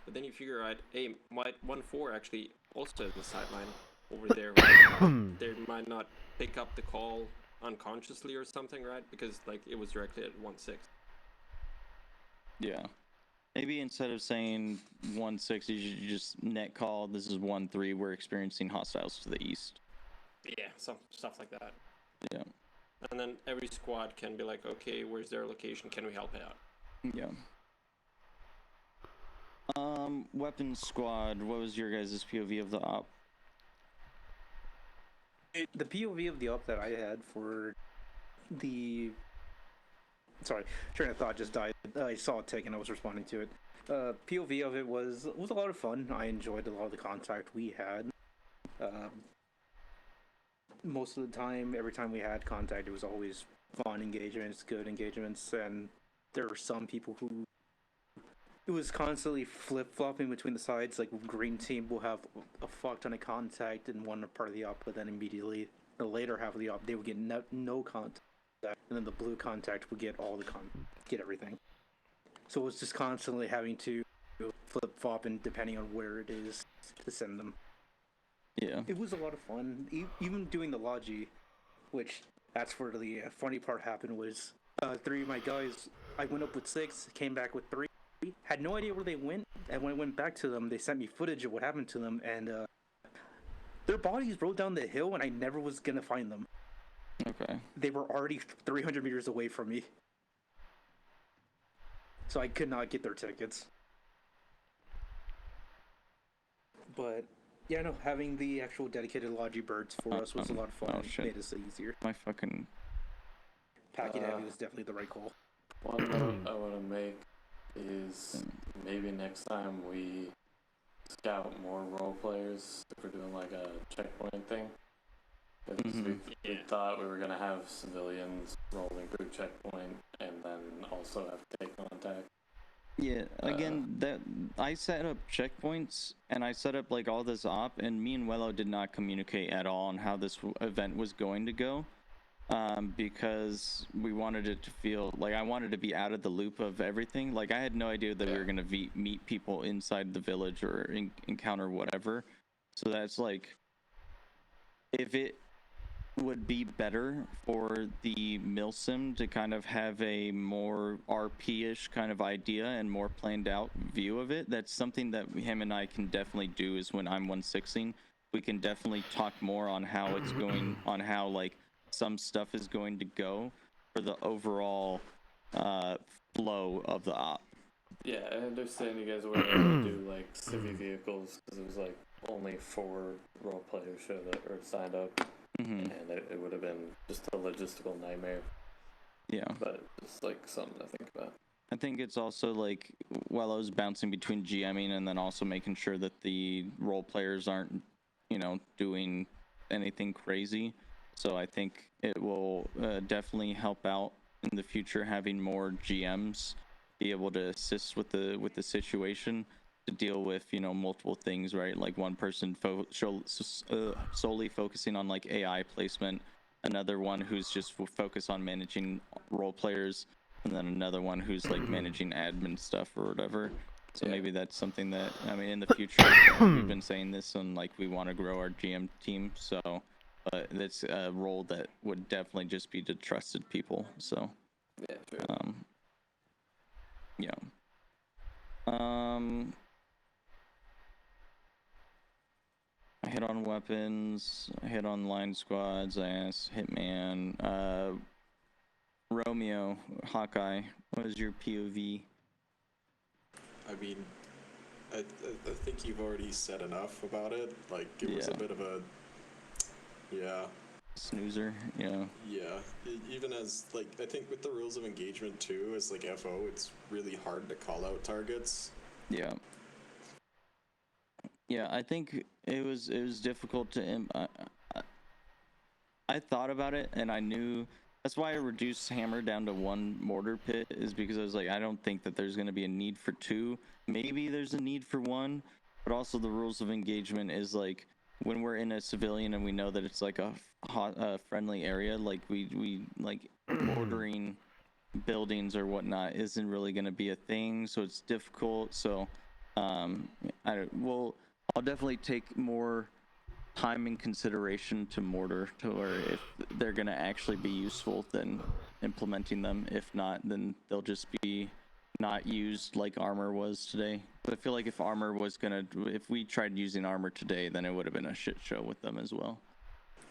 Speaker 11: But then you figure out, hey, 1-4 actually also has a sideline over there, right? They might not pick up the call unconsciously or something, right? Because like it was directly at 1-6.
Speaker 3: Yeah. Maybe instead of saying 1-6, you should just net call, this is 1-3, we're experiencing hostiles to the east.
Speaker 11: Yeah, some stuff like that.
Speaker 3: Yeah.
Speaker 11: And then every squad can be like, okay, where's their location? Can we help out?
Speaker 3: Yeah. Weapons squad, what was your guys' POV of the op?
Speaker 19: The POV of the op that I had for the... Sorry, train of thought just died. I saw it tick and I was responding to it. POV of it was a lot of fun. I enjoyed a lot of the contact we had. Most of the time, every time we had contact, it was always fun engagements, good engagements, and there were some people who it was constantly flip-flopping between the sides. Like green team will have a fuck ton of contact in one part of the op, but then immediately the later half of the op, they would get no contact. And then the blue contact would get all the get everything. So it was just constantly having to flip-flop and depending on where it is to send them.
Speaker 3: Yeah.
Speaker 19: It was a lot of fun. Even doing the logi, which that's where the funny part happened was 3 of my guys, I went up with 6, came back with 3, had no idea where they went, and when I went back to them, they sent me footage of what happened to them, and their bodies rode down the hill and I never was gonna find them.
Speaker 3: Okay.
Speaker 19: They were already 300 meters away from me. So I could not get their tickets. But, yeah, no, having the actual dedicated logi birds for us was a lot of fun. It made us easier.
Speaker 3: My fucking...
Speaker 19: Packet heavy was definitely the right call.
Speaker 10: One note I want to make is maybe next time we scout more role players if we're doing like a checkpoint thing. Because we thought we were going to have civilians rolling through checkpoint and then also have to take contact.
Speaker 3: Yeah, again, I set up checkpoints and I set up like all this op, and me and Wello did not communicate at all on how this event was going to go, because we wanted it to feel like I wanted to be out of the loop of everything. Like I had no idea that we were going to meet people inside the village or encounter whatever. So that's like, if it would be better for the milsim to kind of have a more RP-ish kind of idea and more planned out view of it. That's something that him and I can definitely do. Is when I'm 1/6ing, we can definitely talk more on how it's going, on how like some stuff is going to go for the overall flow of the op.
Speaker 10: Yeah, I understand you guys were able to do like civvy vehicles because it was like only 4 role players showed up or signed up, and it would have been just a logistical nightmare.
Speaker 3: Yeah,
Speaker 10: but it's like something to think about.
Speaker 3: I think it's also like while I was bouncing between GMing and then also making sure that the role players aren't, you know, doing anything crazy. So I think it will definitely help out in the future having more GMs be able to assist with the situation to deal with, you know, multiple things, right? Like one person solely focusing on like AI placement, another one who's just focused on managing role players, and then another one who's like managing admin stuff or whatever. So maybe that's something that, I mean, in the future, we've been saying this and like we want to grow our GM team. So, but that's a role that would definitely just be to trusted people. So,
Speaker 10: yeah, sure.
Speaker 3: Yeah. I hit on weapons, I hit on line squads, I asked Hitman, Romeo, Hawkeye, what is your POV?
Speaker 20: I mean, I think you've already said enough about it. Like, it was a bit of a,
Speaker 3: snoozer, yeah.
Speaker 20: Even as, like, I think with the rules of engagement too, as like FO, it's really hard to call out targets.
Speaker 3: Yeah. Yeah, I think it was difficult to. I thought about it, and I knew that's why I reduced hammer down to 1 mortar pit, is because I was like, I don't think that there's going to be a need for 2. Maybe there's a need for 1, but also the rules of engagement is like when we're in a civilian and we know that it's like a hot, friendly area, like we like ordering buildings or whatnot isn't really going to be a thing, so it's difficult. So I'll definitely take more time and consideration to mortar, to where if they're going to actually be useful, then implementing them. If not, then they'll just be not used like armor was today. But I feel like if armor was gonna, if we tried using armor today, then it would have been a shit show with them as well.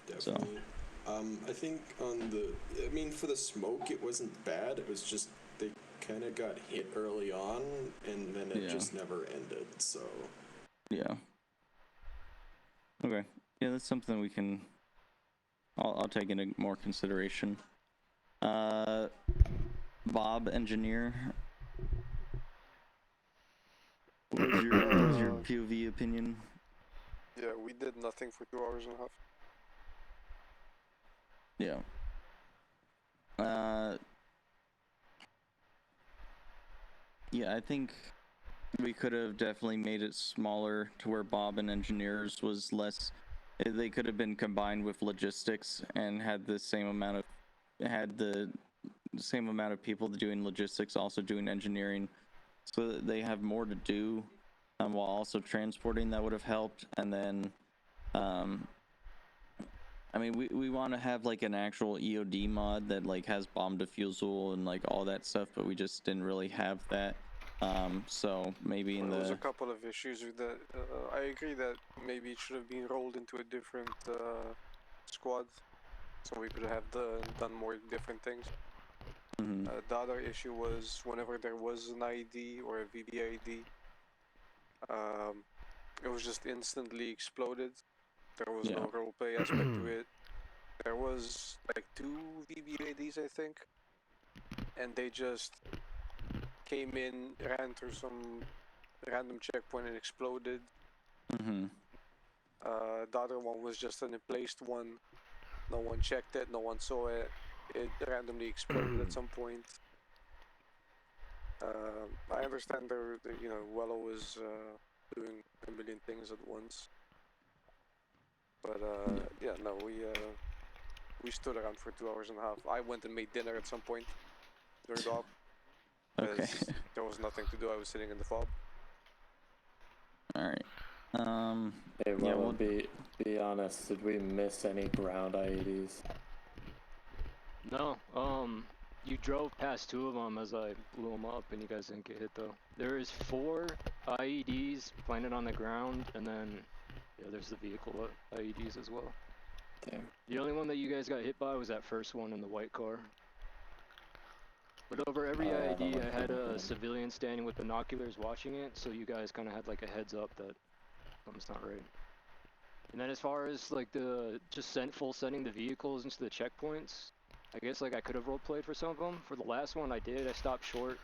Speaker 20: Definitely. I think on the, I mean, for the smoke, it wasn't bad. It was just they kind of got hit early on, and then it just never ended. So.
Speaker 3: Yeah. Okay. Yeah, that's something we can. I'll take into more consideration. Bob, engineer. What was your POV opinion?
Speaker 1: Yeah, we did nothing for 2 hours and a half.
Speaker 3: Yeah. Yeah, I think we could have definitely made it smaller to where Bob and engineers was less. They could have been combined with logistics and had the same amount of people doing logistics, also doing engineering, so that they have more to do, while also transporting. That would have helped. And then, I mean, we want to have like an actual EOD mod that like has bomb defusal and like all that stuff, but we just didn't really have that. So maybe in
Speaker 1: There's a couple of issues with that. I agree that maybe it should have been rolled into a different squad, so we could have done more different things. The other issue was whenever there was an ID or a VBID, it was just instantly exploded. There was no roleplay aspect to it. There was like 2 VBIDs, I think, and they just came in, ran through some random checkpoint and exploded. The other one was just an in-placed one. No one checked it, no one saw it. It randomly exploded at some point. I understand Wello was doing a million things at once. But yeah, no, we stood around for 2 hours and a half. I went and made dinner at some point during the op.
Speaker 3: Okay.
Speaker 1: There was nothing to do. I was sitting in the fob.
Speaker 3: All right.
Speaker 10: Hey, well, Be honest, did we miss any ground IEDs?
Speaker 4: No, you drove past 2 of them as I blew them up, and you guys didn't get hit though. There is 4 IEDs planted on the ground, and then yeah, there's the vehicle IEDs as well.
Speaker 10: Damn.
Speaker 4: The only one that you guys got hit by was that first one in the white car. But over every IED, I had a civilian standing with binoculars watching it, so you guys kind of had like a heads up that something's not right. And then as far as like the just full sending the vehicles into the checkpoints, I guess like I could have roleplayed for some of them. For the last one I did, I stopped short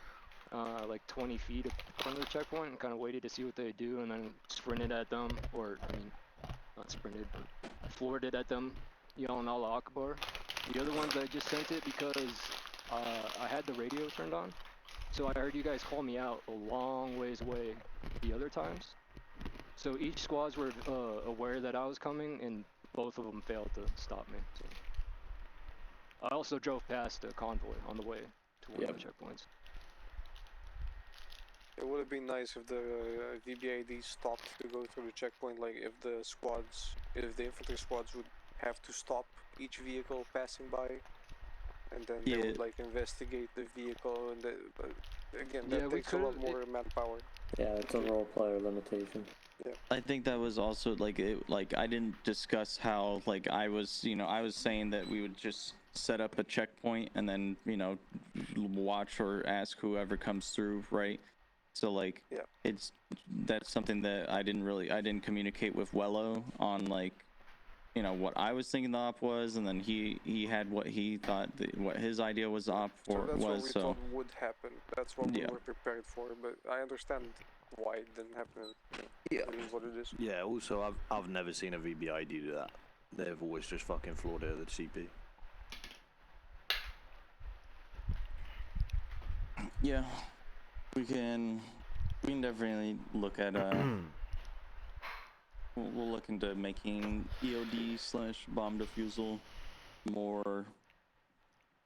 Speaker 4: like 20 feet in front of the checkpoint and kind of waited to see what they do, and then sprinted at them, or I mean, not sprinted, but floored it at them, yelling Allah Akbar. The other ones I just sent it because I had the radio turned on, so I heard you guys call me out a long ways away the other times. So each squads were aware that I was coming, and both of them failed to stop me. So. I also drove past a convoy on the way to one of the checkpoints.
Speaker 1: It would have been nice if the VBAD stopped to go through the checkpoint, like if the infantry squads would have to stop each vehicle passing by, and then they would like investigate the vehicle, and but again, that takes a lot more manpower.
Speaker 10: Yeah, it's a role player limitation.
Speaker 1: Yeah.
Speaker 3: I think that was also like I didn't discuss how like I was saying that we would just set up a checkpoint and then watch or ask whoever comes through, right? So like that's something that I didn't communicate with Wello on, like what I was thinking the op was, and then he had what he thought what his idea was the op for
Speaker 1: so that's
Speaker 3: was.
Speaker 1: what we thought would happen. That's what we were prepared for, but I understand why it didn't happen.
Speaker 21: Yeah.
Speaker 1: It is what it is.
Speaker 21: Yeah, also, I've never seen a VBID do that. They've always just fucking floored it at the CP.
Speaker 3: Yeah, we can definitely look at we'll look into making EOD/bomb defusal more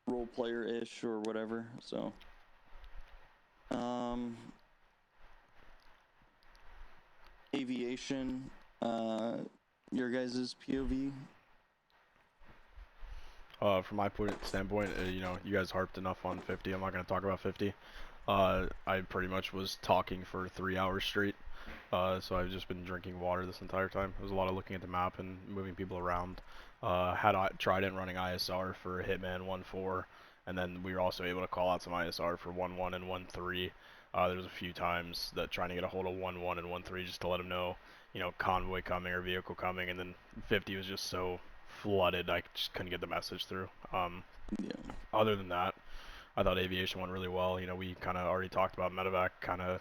Speaker 3: role player-ish or whatever. So aviation, your guys' POV?
Speaker 5: From my standpoint, you guys harped enough on 50. I'm not going to talk about 50. I pretty much was talking for 3 hours straight. So I've just been drinking water this entire time. There was a lot of looking at the map and moving people around. Had Trident running ISR for Hitman 1-4, and then we were also able to call out some ISR for 1-1 and 1-3. There was a few times that trying to get a hold of 1-1 and 1-3 just to let them know, convoy coming or vehicle coming, and then 50 was just so flooded I just couldn't get the message through. Other than that, I thought aviation went really well. We kind of already talked about medevac, kind of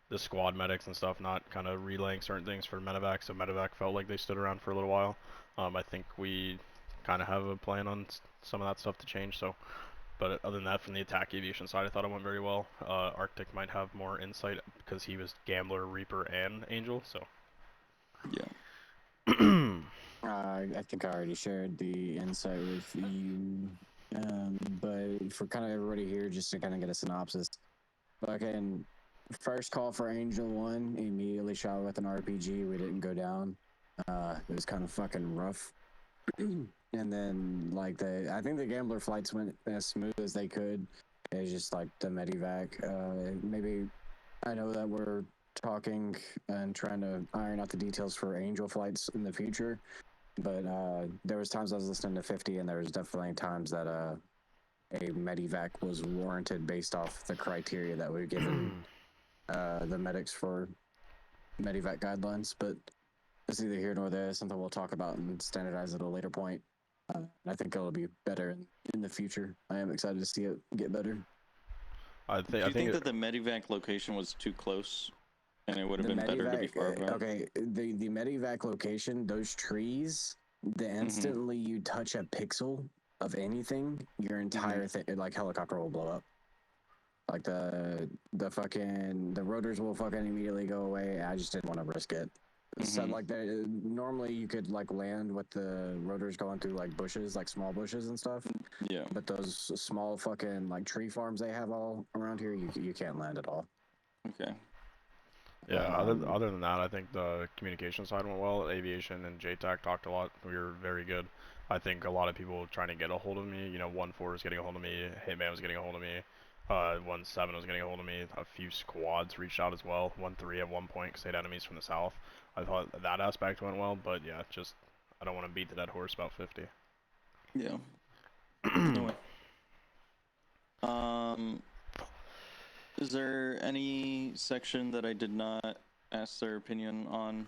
Speaker 5: the squad medics and stuff not kind of relaying certain things for medevac, so medevac felt like they stood around for a little while. I think we kind of have a plan on some of that stuff to change. So, but other than that, from the attack aviation side, I thought it went very well. Arctic might have more insight because he was Gambler, Reaper, and Angel. So
Speaker 12: I think I already shared the insight with you, but for kind of everybody here, just to kind of get a synopsis. Fucking first call for Angel 1, immediately shot with an RPG. We didn't go down. It was kind of fucking rough. And then like I think the Gambler flights went as smooth as they could. It's just like the medevac. Maybe I know that we're talking and trying to iron out the details for Angel flights in the future, but there was times I was listening to 50, and there was definitely times that a medevac was warranted based off the criteria that we've given the medics for medevac guidelines. But it's neither here nor there. It's something we'll talk about and standardize at a later point. I think it'll be better in the future. I am excited to see it get better.
Speaker 3: Do you think that the medevac location was too close, and it would have been better to be far apart?
Speaker 12: Okay, the medevac location, those trees, the instantly you touch a pixel of anything, your entire thing, like helicopter will blow up. Like the rotors will fucking immediately go away. I just didn't want to risk it. So like normally you could like land with the rotors going through like bushes, like small bushes and stuff.
Speaker 3: Yeah.
Speaker 12: But those small fucking like tree farms they have all around here, you can't land at all.
Speaker 3: Okay.
Speaker 5: Yeah, other than that, I think the communication side went well. Aviation and JTAC talked a lot. We were very good. I think a lot of people trying to get a hold of me. You know, 1-4 was getting a hold of me. Hitman was getting a hold of me. 1-7 was getting a hold of me. A few squads reached out as well. 1-3 at one point because they had enemies from the south. I thought that aspect went well, but yeah, just I don't want to beat the dead horse about 50.
Speaker 3: Yeah. Anyway. Is there any section that I did not ask their opinion on